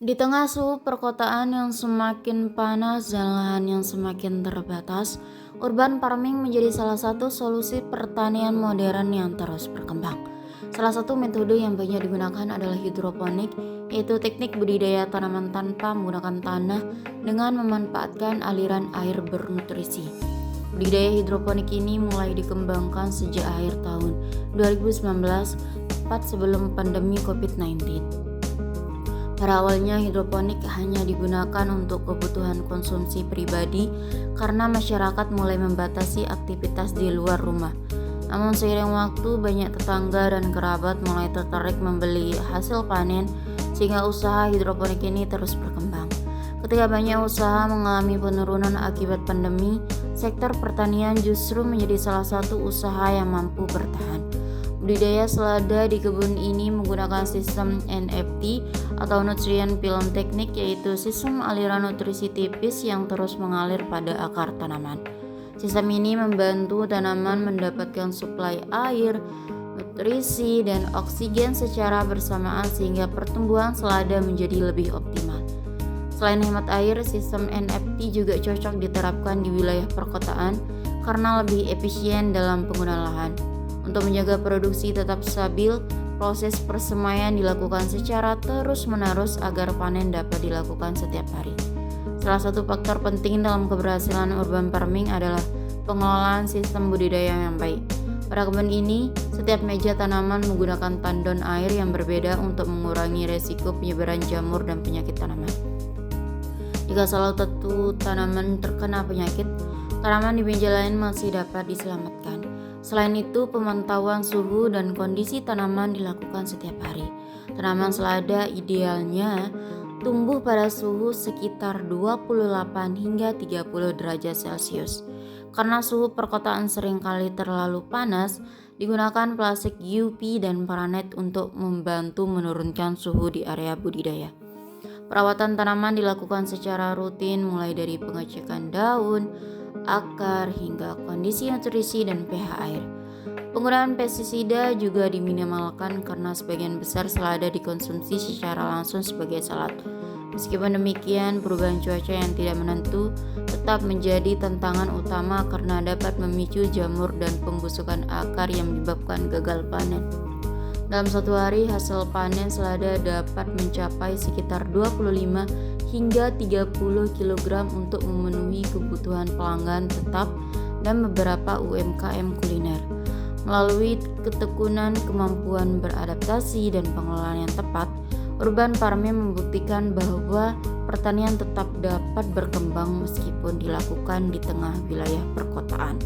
Di tengah suhu perkotaan yang semakin panas dan lahan yang semakin terbatas, urban farming menjadi salah satu solusi pertanian modern yang terus berkembang. Salah satu metode yang banyak digunakan adalah hidroponik, yaitu teknik budidaya tanaman tanpa menggunakan tanah dengan memanfaatkan aliran air bernutrisi. Budidaya hidroponik ini mulai dikembangkan sejak akhir tahun 2019, tepat sebelum pandemi COVID-19. Pada awalnya hidroponik hanya digunakan untuk kebutuhan konsumsi pribadi karena masyarakat mulai membatasi aktivitas di luar rumah. Namun seiring waktu banyak tetangga dan kerabat mulai tertarik membeli hasil panen sehingga usaha hidroponik ini terus berkembang. Ketika banyak usaha mengalami penurunan akibat pandemi, sektor pertanian justru menjadi salah satu usaha yang mampu bertahan. Budidaya selada di kebun ini menggunakan sistem NFT atau Nutrient Film Technique, yaitu sistem aliran nutrisi tipis yang terus mengalir pada akar tanaman. Sistem ini membantu tanaman mendapatkan suplai air, nutrisi, dan oksigen secara bersamaan sehingga pertumbuhan selada menjadi lebih optimal. Selain hemat air, sistem NFT juga cocok diterapkan di wilayah perkotaan karena lebih efisien dalam penggunaan lahan. Untuk menjaga produksi tetap stabil, proses persemaian dilakukan secara terus-menerus agar panen dapat dilakukan setiap hari. Salah satu faktor penting dalam keberhasilan urban farming adalah pengelolaan sistem budidaya yang baik. Pada kebun ini, setiap meja tanaman menggunakan tandon air yang berbeda untuk mengurangi resiko penyebaran jamur dan penyakit tanaman. Jika salah satu tanaman terkena penyakit, tanaman di meja lain masih dapat diselamatkan. Selain itu, pemantauan suhu dan kondisi tanaman dilakukan setiap hari. Tanaman selada idealnya tumbuh pada suhu sekitar 28 hingga 30 derajat Celcius. Karena suhu perkotaan seringkali terlalu panas, digunakan plastik UV dan paranet untuk membantu menurunkan suhu di area budidaya. Perawatan tanaman dilakukan secara rutin mulai dari pengecekan daun, akar, hingga kondisi nutrisi dan pH air. Penggunaan pestisida juga diminimalkan karena sebagian besar selada dikonsumsi secara langsung sebagai salad. Meskipun demikian, perubahan cuaca yang tidak menentu tetap menjadi tantangan utama karena dapat memicu jamur dan pembusukan akar yang menyebabkan gagal panen. Dalam satu hari, hasil panen selada dapat mencapai sekitar 25 hingga 30 kg untuk memenuhi kebutuhan pelanggan tetap dan beberapa UMKM kuliner. Melalui ketekunan, kemampuan beradaptasi, dan pengelolaan yang tepat, urban farming membuktikan bahwa pertanian tetap dapat berkembang meskipun dilakukan di tengah wilayah perkotaan.